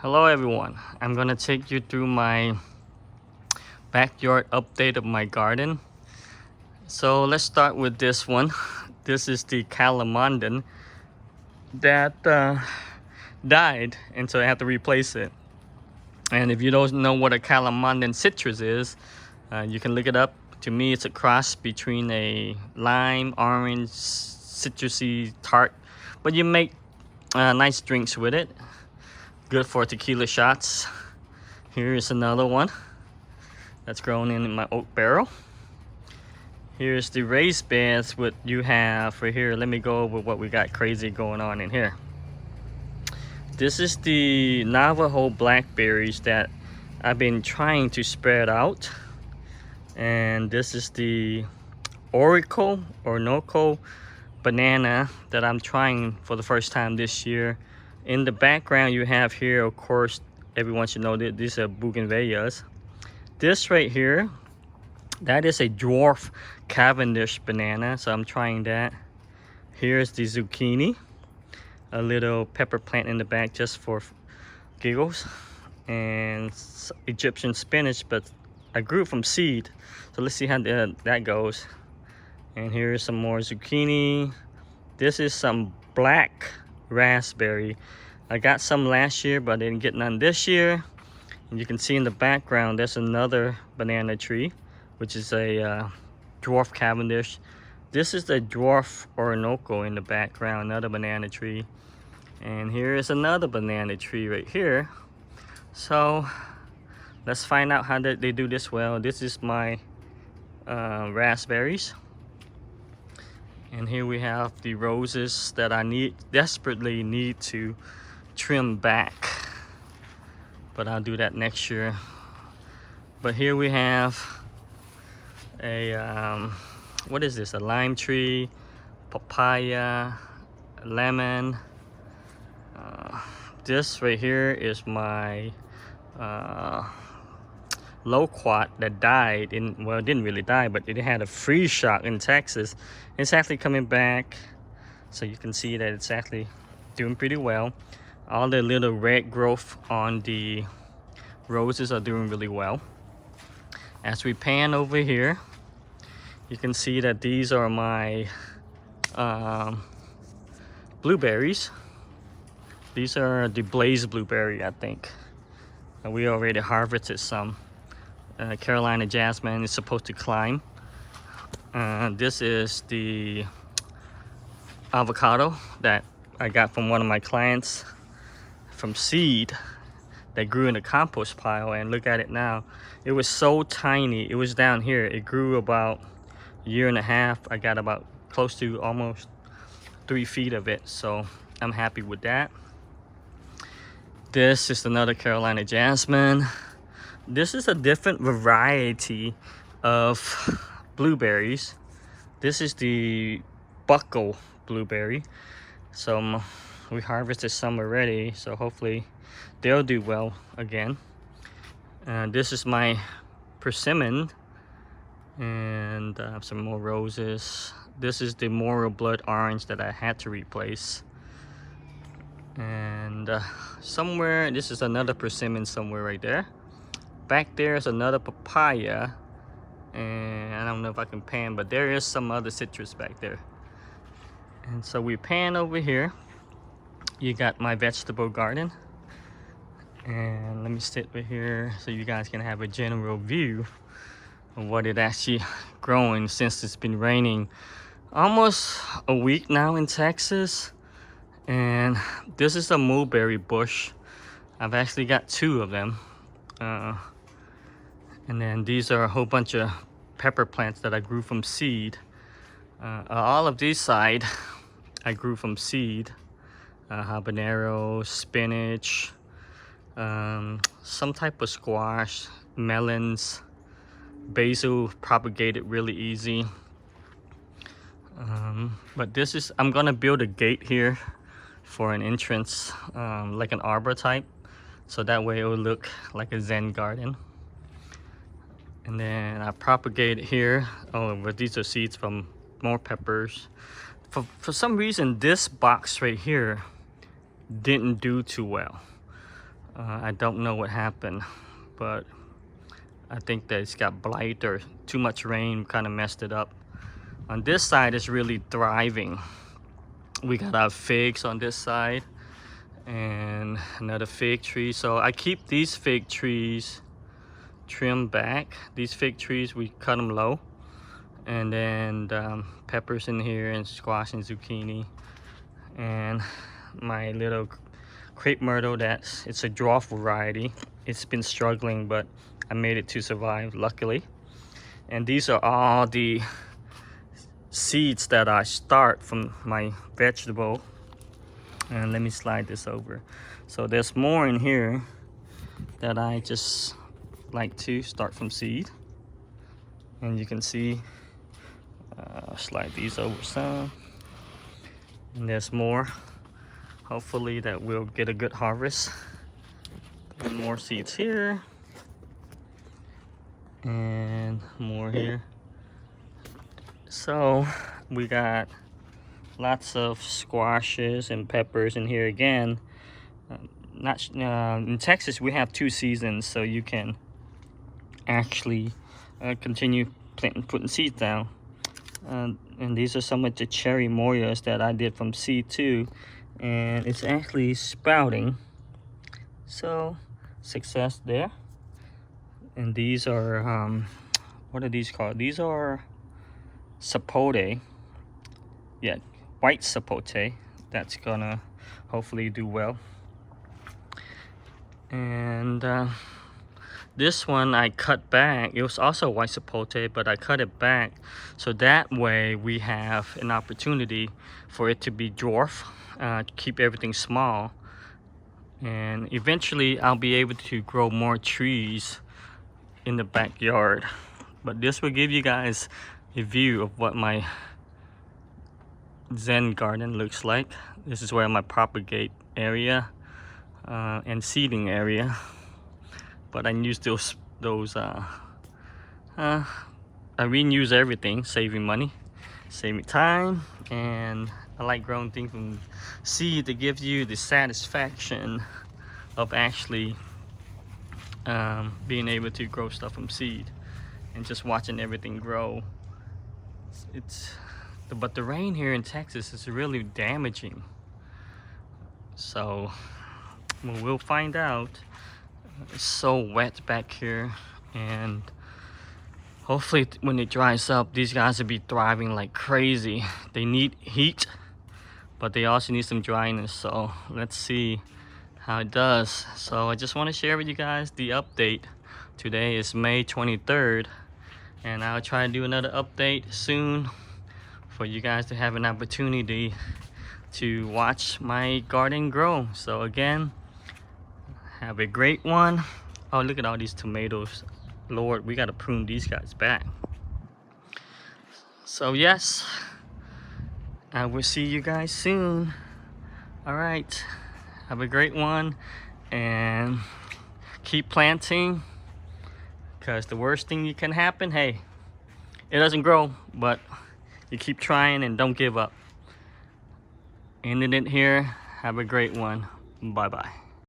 Hello everyone, I'm gonna take you through my backyard update of my garden. So let's start with this one. This is the calamondon that died, and so I have to replace it. And if you don't know what a calamondon citrus is, you can look it up. To me, it's a cross between a lime, orange, citrusy tart, but you make nice drinks with it. Good for tequila shots. Here is another one that's grown in my oak barrel. Here's the raised beds what you have for here. Let me go over what we got crazy going on in here. This is the Navajo blackberries that I've been trying to spread out. And this is the Orinoco banana that I'm trying for the first time this year. In the background you have here, of course, everyone should know that these are bougainvilleas. This right here, that is a dwarf Cavendish banana, so I'm trying that. Here's the zucchini, a little pepper plant in the back just for giggles, and Egyptian spinach, but I grew it from seed, so let's see how that goes. And here's some more zucchini. This is some black raspberry. I got some last year, but I didn't get none this year. And you can see in the background there's another banana tree, which is a dwarf Cavendish. This is the dwarf Orinoco in the background, another banana tree. And here is another banana tree right here. So let's find out how they do this well. This is my raspberries. And here we have the roses that I desperately need to trim back, but I'll do that next year. But here we have a what is this, a lime tree, papaya, lemon. This right here is my loquat that died well, it didn't really die, but it had a freeze shock in Texas. It's actually coming back, so you can see that it's actually doing pretty well. All the little red growth on the roses are doing really well. As we pan over here, you can see that these are my blueberries. These are the Blaze blueberry, I think. And we already harvested some. Carolina jasmine is supposed to climb. This is the avocado that I got from one of my clients from seed that grew in a compost pile, and look at it now. It was so tiny. It was down here. It grew about a year and a half. I got about close to almost 3 feet of it, so I'm happy with that. This is another Carolina jasmine. This is a different variety of blueberries. This is the buckle blueberry. So we harvested some already, so hopefully they'll do well again. This is my persimmon, and some more roses. This is the Morel blood orange that I had to replace. And somewhere, this is another persimmon somewhere right there. Back there is another papaya, and I don't know if I can pan, but there is some other citrus back there. And so we pan over here. You got my vegetable garden, and let me sit right here so you guys can have a general view of what it actually growing since it's been raining almost a week now in Texas. And this is a mulberry bush. I've actually got 2 of them. And then these are a whole bunch of pepper plants that I grew from seed. All of these side I grew from seed. Habanero, spinach, some type of squash, melons, basil propagated really easy. But this is, I'm gonna build a gate here for an entrance, like an arbor type, so that way it will look like a Zen garden. And then I propagate here. Oh, but these are seeds from more peppers. For some reason, this box right here didn't do too well. I don't know what happened, but I think that it's got blight or too much rain kind of messed it up. On this side, it's really thriving. We got our figs on this side and another fig tree. So I keep these fig trees trimmed back. These fig trees, we cut them low. And then peppers in here and squash and zucchini. And my little crepe myrtle, it's a dwarf variety. It's been struggling, but I made it to survive, luckily. And these are all the seeds that I start from my vegetable. And let me slide this over. So there's more in here that I just like to start from seed. And you can see, slide these over some. And there's more. Hopefully that we'll get a good harvest. And more seeds here. And more here. So we got lots of squashes and peppers in here again. In Texas we have 2 seasons, so you can actually continue putting seeds down. And these are some of the cherry moyas that I did from seed too, and it's actually sprouting. So success there. And these are what are these called? These are sapote. Yeah, white sapote. That's gonna hopefully do well. And this one I cut back. It was also white sapote, but I cut it back so that way we have an opportunity for it to be dwarf, keep everything small, and eventually I'll be able to grow more trees in the backyard. But this will give you guys a view of what my Zen garden looks like. This is where my propagate area and seeding area. But I use those I reuse everything, saving money, saving time, and I like growing things from seed that gives you the satisfaction of actually being able to grow stuff from seed and just watching everything grow. But the rain here in Texas is really damaging. So we'll find out. It's so wet back here, and hopefully when it dries up, these guys will be thriving like crazy. They need heat, but they also need some dryness. So let's see how it does. So I just want to share with you guys the update. Today is May 23rd, and I'll try to do another update soon for you guys to have an opportunity to watch my garden grow. So again, have a great one. Oh, look at all these tomatoes. Lord, we gotta prune these guys back. So yes, I will see you guys soon. All right, have a great one, and keep planting, because the worst thing that can happen, hey, it doesn't grow, but you keep trying and don't give up. Ending it here. Have a great one. Bye bye.